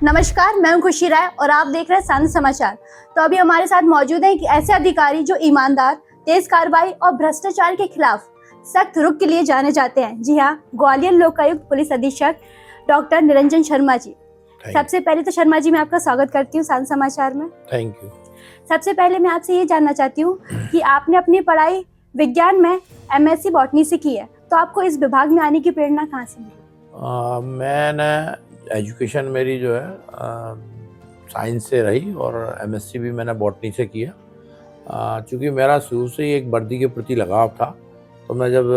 नमस्कार, मैं हूं खुशी राय और आप देख रहे हैं सानंद समाचार। तो अभी हमारे साथ मौजूद हैं कि ऐसे अधिकारी जो ईमानदार, तेज कार्रवाई और भ्रष्टाचार के खिलाफ सख्त रुख के लिए जाने जाते हैं। जी हाँ, ग्वालियर लोकायुक्त पुलिस अधीक्षक डॉक्टर निरंजन शर्मा जी। सबसे पहले तो शर्मा जी मैं आपका स्वागत करती हूँ सानंद समाचार में। Thank you. सबसे पहले मैं आपसे ये जानना चाहती हूँ कि आपने अपनी पढ़ाई विज्ञान में MSc बॉटनी से की है, तो आपको इस विभाग में आने की प्रेरणा कहाँ से मिली? मैंने एजुकेशन मेरी जो है साइंस से रही और MSc भी मैंने बॉटनी से किया। चूँकि मेरा शुरू से ही एक वर्दी के प्रति लगाव था, तो मैं जब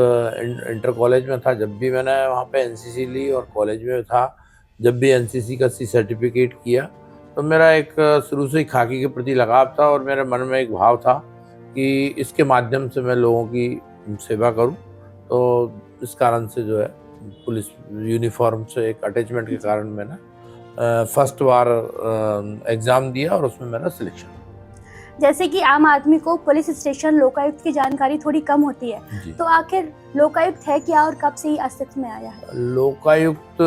इंटर कॉलेज में था, जब भी मैंने वहाँ पे NCC ली और कॉलेज में था जब भी NCC का C सर्टिफिकेट किया, तो मेरा एक शुरू से ही खाकी के प्रति लगाव था और मेरे मन में एक भाव था कि इसके माध्यम से मैं लोगों की सेवा करूं। तो इस कारण से जो है पुलिस यूनिफॉर्म से एक अटैचमेंट के कारण मैंने फर्स्ट बार एग्ज़ाम दिया और उसमें मेरा सिलेक्शन। जैसे कि आम आदमी को पुलिस स्टेशन लोकायुक्त की जानकारी थोड़ी कम होती है, तो आखिर लोकायुक्त है क्या और कब से ही अस्तित्व में आया है? लोकायुक्त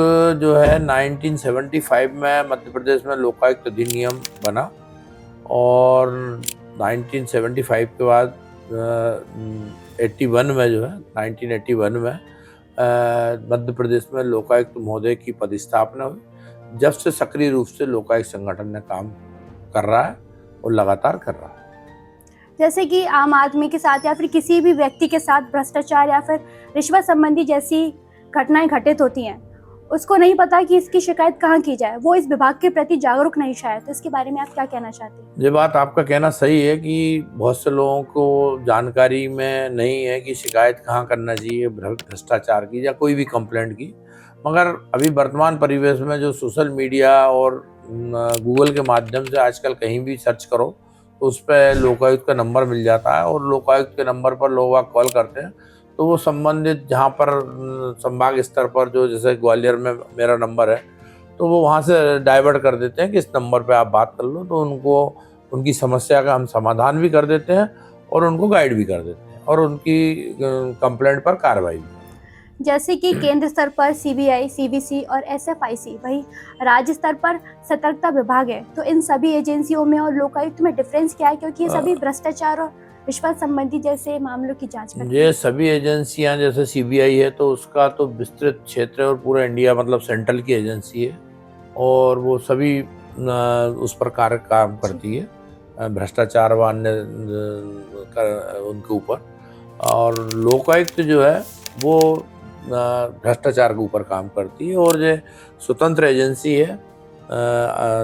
जो है 1975 में मध्य प्रदेश में लोकायुक्त अधिनियम बना और 1975 के बाद 81 में जो है 1981 में मध्य प्रदेश में लोकायुक्त महोदय की पदस्थापना हुई। जब से सक्रिय रूप से लोकायुक्त संगठन ने काम कर रहा है और लगातार कर रहा है। जैसे कि आम आदमी के साथ या फिर किसी भी व्यक्ति के साथ भ्रष्टाचार या फिर रिश्वत संबंधी जैसी घटनाएं घटित होती हैं, उसको नहीं पता कि इसकी शिकायत कहाँ की जाए, वो इस विभाग के प्रति जागरूक नहीं शायद, तो इसके बारे में आप क्या कहना चाहते हैं? ये बात आपका कहना सही है कि बहुत से लोगों को जानकारी में नहीं है कि शिकायत कहाँ करना चाहिए भ्रष्टाचार की या कोई भी कंप्लेंट की। मगर अभी वर्तमान परिवेश में जो सोशल मीडिया और गूगल के माध्यम से आजकल कहीं भी सर्च करो तो उस पर लोकायुक्त का नंबर मिल जाता है और लोकायुक्त के नंबर पर लोग कॉल करते हैं, तो वो संबंधित जहाँ पर संभाग स्तर पर जो जैसे ग्वालियर में मेरा नंबर है, तो वो वहाँ से डाइवर्ट कर देते हैं कि इस नंबर पे आप बात कर लो, तो उनको उनकी समस्या का हम समाधान भी कर देते हैं और उनको गाइड भी कर देते हैं और उनकी कंप्लेंट पर कार्रवाई भी। जैसे कि केंद्र स्तर पर CBI, CBC और SFIC, वही राज्य स्तर पर सतर्कता विभाग है, तो इन सभी एजेंसियों में और लोकायुक्त में डिफरेंस क्या है, क्योंकि ये सभी भ्रष्टाचार और रिश्वत संबंधी जैसे मामलों की जांच करती हैं? ये सभी एजेंसियां जैसे CBI है तो उसका तो विस्तृत क्षेत्र है और पूरा इंडिया मतलब सेंट्रल की एजेंसी है और वो सभी उस पर काम करती है भ्रष्टाचार व अन्य उनके ऊपर। और लोकायुक्त जो है वो भ्रष्टाचार के ऊपर काम करती है और ये स्वतंत्र एजेंसी है,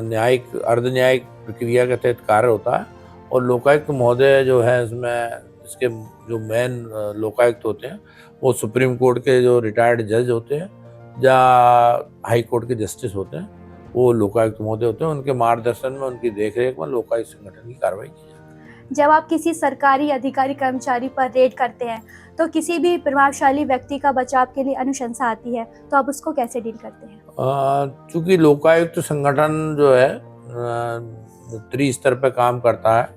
न्यायिक अर्ध न्यायिक प्रक्रिया के तहत कार्य होता है। और लोकायुक्त महोदय जो है इसमें इसके जो मेन लोकायुक्त होते हैं वो सुप्रीम कोर्ट के जो रिटायर्ड जज होते हैं या हाई कोर्ट के जस्टिस होते हैं, वो लोकायुक्त महोदय होते हैं। उनके मार्गदर्शन में, उनकी देखरेख में लोकायुक्त संगठन की कार्रवाई की जाती है। जब आप किसी सरकारी अधिकारी कर्मचारी पर रेड करते हैं तो किसी भी प्रभावशाली व्यक्ति का बचाव के लिए अनुशंसा आती है, तो आप उसको कैसे डील करते हैं? चूँकि लोकायुक्त संगठन जो है त्रिस्तर पर काम करता है,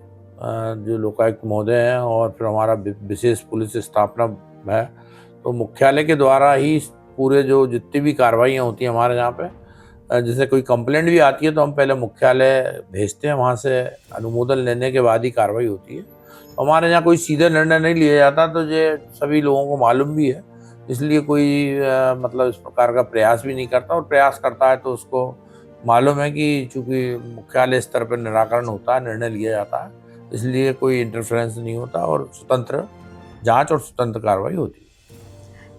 जो लोकायुक्त महोदय हैं और फिर हमारा विशेष पुलिस स्थापना है, तो मुख्यालय के द्वारा ही पूरे जो जितनी भी कार्रवाइयाँ होती हैं हमारे यहाँ पे, जैसे कोई कंप्लेंट भी आती है तो हम पहले मुख्यालय भेजते हैं, वहाँ से अनुमोदन लेने के बाद ही कार्रवाई होती है। हमारे यहाँ कोई सीधे निर्णय नहीं लिया जाता, तो ये सभी लोगों को मालूम भी है, इसलिए कोई मतलब इस प्रकार का प्रयास भी नहीं करता, और प्रयास करता है तो उसको मालूम है कि चूँकि मुख्यालय स्तर पर निराकरण होता है, निर्णय लिया जाता है, इसलिए कोई इंटरफेरेंस नहीं होता और स्वतंत्र जांच और स्वतंत्र कार्रवाई होती है।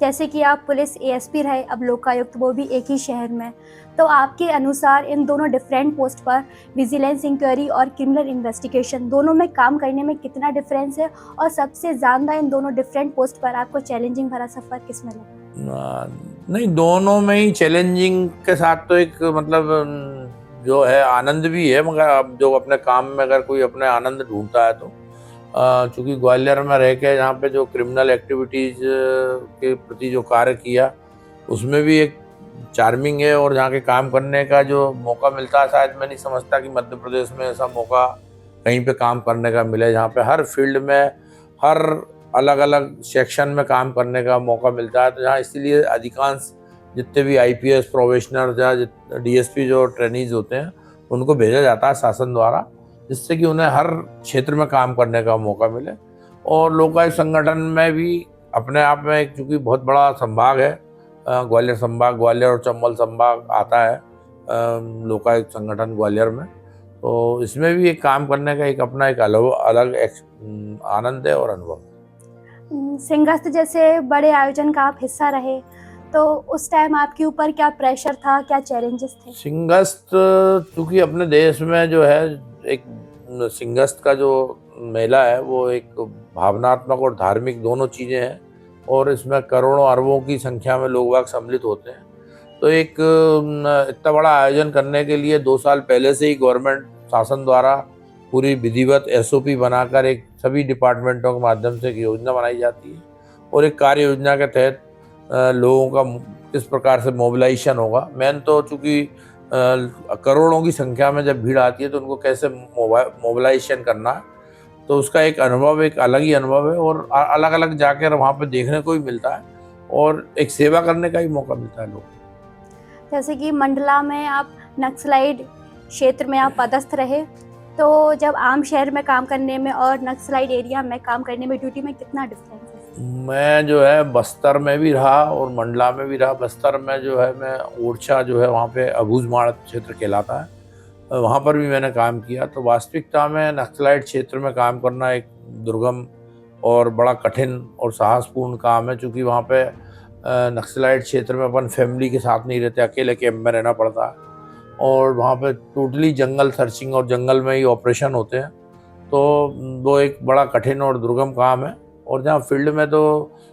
जैसे कि आप पुलिस ASP रहे, अब लोकायुक्त, वो भी एक ही शहर में, तो आपके अनुसार इन दोनों डिफरेंट पोस्ट पर विजिलेंस इंक्वायरी और क्रिमिनल इन्वेस्टिगेशन दोनों में काम करने में कितना डिफरेंस है, और सबसे ज़्यादा इन दोनों डिफरेंट पोस्ट पर आपको चैलेंजिंग भरा सफ़र किस में लगा? नहीं, दोनों में ही चैलेंजिंग के साथ तो एक मतलब जो है आनंद भी है, मगर अब जो अपने काम में अगर कोई अपने आनंद ढूंढता है तो चूँकि ग्वालियर में रह के यहाँ पे जो क्रिमिनल एक्टिविटीज़ के प्रति जो कार्य किया उसमें भी एक चार्मिंग है, और जहाँ के काम करने का जो मौका मिलता है, शायद मैं नहीं समझता कि मध्य प्रदेश में ऐसा मौका कहीं पे काम करने का मिले, जहाँ पे हर फील्ड में हर अलग अलग सेक्शन में काम करने का मौका मिलता है। तो यहाँ इसलिए अधिकांश जितने भी आईपीएस प्रोबेशनर या डीएसपी जो ट्रेनीज होते हैं उनको भेजा जाता है शासन द्वारा, जिससे कि उन्हें हर क्षेत्र में काम करने का मौका मिले। और लोकायुक्त संगठन में भी अपने आप में एक चूँकि बहुत बड़ा संभाग है, ग्वालियर संभाग, ग्वालियर और चंबल संभाग आता है लोकायुक्त संगठन ग्वालियर में, तो इसमें भी एक काम करने का एक अपना एक अलग आनंद है और अनुभव है। सिंहस्थ जैसे बड़े आयोजन का आप हिस्सा रहे, तो उस टाइम आपके ऊपर क्या प्रेशर था, क्या चैलेंजेस थे? सिंहस्थ चूँकि अपने देश में जो है एक सिंहस्थ का जो मेला है वो एक भावनात्मक और धार्मिक दोनों चीज़ें हैं, और इसमें करोड़ों अरबों की संख्या में लोग वाग सम्मिलित होते हैं। तो एक इतना बड़ा आयोजन करने के लिए 2 साल पहले से ही गवर्नमेंट शासन द्वारा पूरी विधिवत एसओपी बनाकर एक सभी डिपार्टमेंटों के माध्यम से एक योजना बनाई जाती है, और एक कार्य योजना के तहत लोगों का किस प्रकार से मोबिलाइजेशन होगा। मेन तो चूँकि करोड़ों की संख्या में जब भीड़ आती है तो उनको कैसे मोबिलाइजेशन करना है, तो उसका एक अनुभव एक अलग ही अनुभव है, और अलग अलग जाकर वहाँ पे देखने को भी मिलता है और एक सेवा करने का ही मौका मिलता है लोग। जैसे कि मंडला में आप नक्सलाइट क्षेत्र में आप पदस्थ रहे, तो जब आम शहर में काम करने में और नक्सलाइट एरिया में काम करने में ड्यूटी में कितना डिफरेंस है? मैं जो है बस्तर में भी रहा और मंडला में भी रहा। बस्तर में जो है मैं ओरछा जो है वहाँ पे अबूझमाड़ क्षेत्र कहलाता है, वहाँ पर भी मैंने काम किया। तो वास्तविकता में नक्सलाइट क्षेत्र में काम करना एक दुर्गम और बड़ा कठिन और साहसपूर्ण काम है, क्योंकि वहाँ पे नक्सलाइट क्षेत्र में अपन फैमिली के साथ नहीं रहते, अकेले कैंप में रहना पड़ता है, और वहाँ पे टोटली जंगल सर्चिंग और जंगल में ही ऑपरेशन होते हैं। तो वो एक बड़ा कठिन और दुर्गम काम है। और जहाँ फील्ड में तो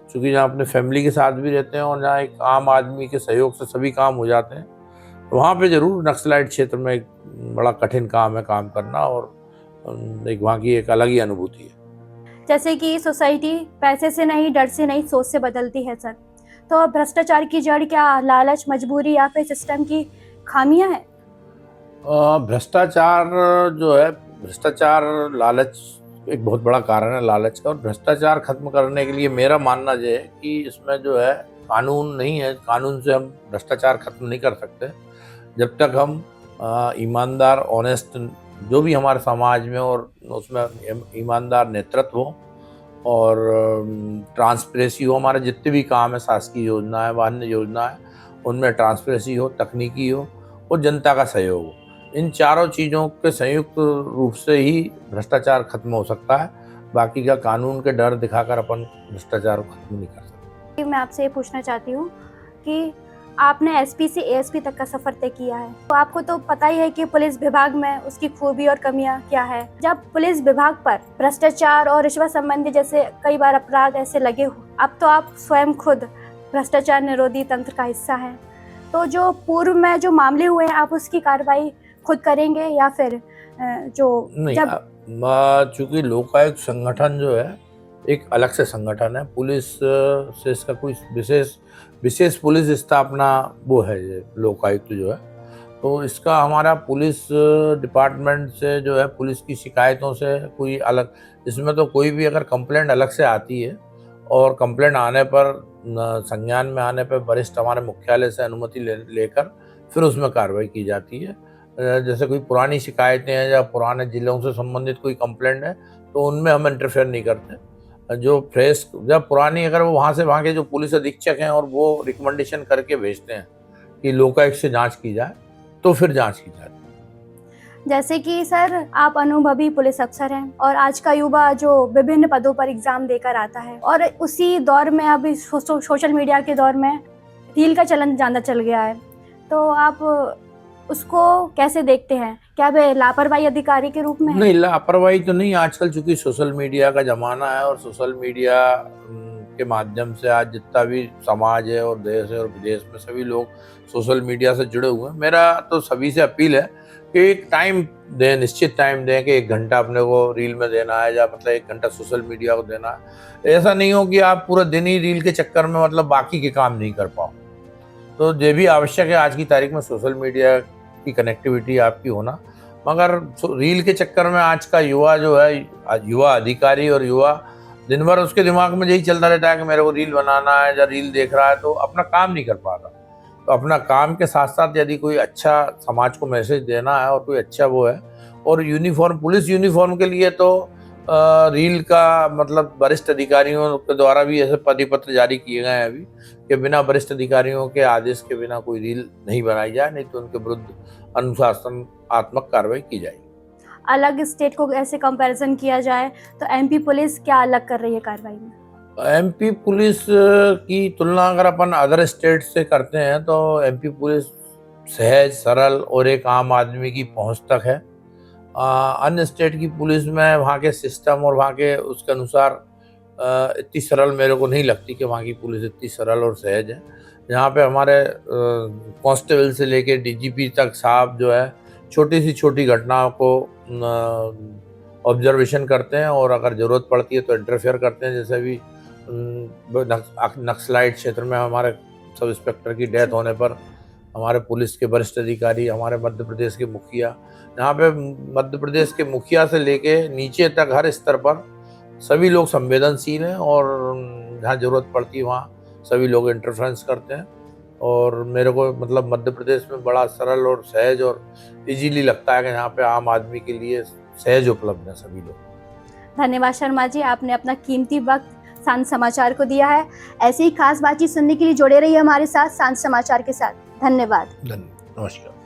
चूँकि जहाँ अपने फैमिली के साथ भी रहते हैं और जहाँ एक आम आदमी के सहयोग से सभी काम हो जाते हैं, तो वहाँ पे ज़रूर नक्सलाइट क्षेत्र में एक बड़ा कठिन काम है काम करना, और एक वहाँ की एक अलग ही अनुभूति है। जैसे कि सोसाइटी पैसे से नहीं, डर से नहीं, सोच से बदलती है सर, तो भ्रष्टाचार की जड़ क्या लालच, मजबूरी या फिर सिस्टम की खामियां हैं? भ्रष्टाचार जो है, भ्रष्टाचार लालच एक बहुत बड़ा कारण है लालच का, और भ्रष्टाचार खत्म करने के लिए मेरा मानना ये है कि इसमें जो है कानून नहीं है, कानून से हम भ्रष्टाचार खत्म नहीं कर सकते। जब तक हम ईमानदार ऑनेस्ट जो भी हमारे समाज में और उसमें ईमानदार नेतृत्व हो और ट्रांसपेरेंसी हो, हमारे जितने भी काम है, शासकीय योजना है, अन्य योजना है, उनमें ट्रांसपेरेंसी हो, तकनीकी हो और जनता का सहयोग हो, इन चारों चीज़ों के संयुक्त रूप से ही भ्रष्टाचार खत्म हो सकता है। बाकी का कानून के डर दिखाकर अपन भ्रष्टाचार को खत्म नहीं कर सकते। मैं आपसे ये पूछना चाहती हूँ कि आपने एसपी से एएसपी तक का सफर तय किया है, तो आपको तो पता ही है कि पुलिस विभाग में उसकी खूबी और कमियां क्या है। जब पुलिस विभाग पर भ्रष्टाचार और रिश्वत संबंधी जैसे कई बार अपराध ऐसे लगे हो, अब तो आप स्वयं खुद भ्रष्टाचार निरोधी तंत्र का हिस्सा हैं, तो जो पूर्व में जो मामले हुए हैं आप उसकी कार्रवाई खुद करेंगे या फिर जो नहीं, चूँकि लोकायुक्त संगठन जो है एक अलग से संगठन है, पुलिस से इसका कोई विशेष पुलिस स्थापना वो है ये लोकायुक्त जो है, तो इसका हमारा पुलिस डिपार्टमेंट से जो है पुलिस की शिकायतों से कोई अलग, इसमें तो कोई भी अगर कंप्लेंट अलग से आती है और कंप्लेंट आने पर संज्ञान में आने पर वरिष्ठ हमारे मुख्यालय से अनुमति लेकर फिर उसमें कार्रवाई की जाती है। जैसे कोई पुरानी शिकायतें हैं या पुराने जिलों से संबंधित कोई कंप्लेंट है तो उनमें हम इंटरफेयर नहीं करते। जो फ्रेश जब पुरानी अगर वो वहाँ से वहाँ के जो पुलिस अधीक्षक हैं और वो रिकमेंडेशन करके भेजते हैं कि लोकायुक्त से जांच की जाए तो फिर जांच की जाती है। जैसे कि सर आप अनुभवी पुलिस अफसर हैं और आज का युवा जो विभिन्न पदों पर एग्जाम देकर आता है और उसी दौर में अभी सोशल मीडिया के दौर में रील का चलन ज़्यादा चल गया है, तो आप उसको कैसे देखते हैं? क्या वे लापरवाही अधिकारी के रूप में है? नहीं, लापरवाही तो नहीं। आजकल चूंकि सोशल मीडिया का ज़माना है और सोशल मीडिया के माध्यम से आज जितना भी समाज है और देश है और विदेश में सभी लोग सोशल मीडिया से जुड़े हुए हैं। मेरा तो सभी से अपील है कि एक टाइम दें, निश्चित टाइम दें कि 1 घंटा अपने को रील में देना है या मतलब 1 घंटा सोशल मीडिया को देना है। ऐसा नहीं हो कि आप पूरा दिन ही रील के चक्कर में मतलब बाकी के काम नहीं कर पाओ। तो ये भी आवश्यक है आज की तारीख में सोशल मीडिया की कनेक्टिविटी आपकी होना, मगर रील के चक्कर में आज का युवा जो है, युवा अधिकारी और युवा दिन भर उसके दिमाग में यही चलता रहता है कि मेरे को रील बनाना है या रील देख रहा है, तो अपना काम नहीं कर पा रहा। अपना काम के साथ साथ यदि कोई अच्छा समाज को मैसेज देना है और कोई अच्छा वो है, और यूनिफॉर्म, पुलिस यूनिफॉर्म के लिए तो रील का मतलब वरिष्ठ अधिकारियों के द्वारा भी ऐसे परिपत्र जारी किए गए हैं अभी कि बिना वरिष्ठ अधिकारियों के आदेश के बिना कोई रील नहीं बनाई जाए, नहीं तो उनके विरुद्ध अनुशासनात्मक कार्रवाई की जाएगी। अलग स्टेट को ऐसे कंपैरिजन किया जाए तो एमपी पुलिस क्या अलग कर रही है कार्रवाई में? एमपी पुलिस की तुलना अगर अपन अदर स्टेट से करते हैं तो एमपी पुलिस सहज, सरल और एक आम आदमी की पहुंच तक है। अन्य स्टेट की पुलिस में वहाँ के सिस्टम और वहाँ के उसके अनुसार इतनी सरल मेरे को नहीं लगती कि वहाँ की पुलिस इतनी सरल और सहज है। यहाँ पे हमारे कांस्टेबल से लेके डीजीपी तक साहब जो है छोटी सी छोटी घटनाओं को ऑब्जर्वेशन करते हैं और अगर ज़रूरत पड़ती है तो इंटरफेयर करते हैं। जैसे अभी नक्सलाइट क्षेत्र में हमारे सब इंस्पेक्टर की डेथ होने पर हमारे पुलिस के वरिष्ठ अधिकारी, हमारे मध्य प्रदेश के मुखिया, यहाँ पे मध्य प्रदेश के मुखिया से लेके नीचे तक हर स्तर पर सभी लोग संवेदनशील हैं और जहाँ ज़रूरत पड़ती है वहाँ सभी लोग इंटरफेरेंस करते हैं। और मेरे को मतलब मध्य प्रदेश में बड़ा सरल और सहज और इजीली लगता है कि यहाँ पे आम आदमी के लिए सहज उपलब्ध है सभी लोग। धन्यवाद शर्मा जी, आपने अपना कीमती वक्त शांत समाचार को दिया है। ऐसे ही खास बातचीत सुनने के लिए जुड़े रहिए हमारे साथ शांत समाचार के साथ। धन्यवाद। नमस्कार।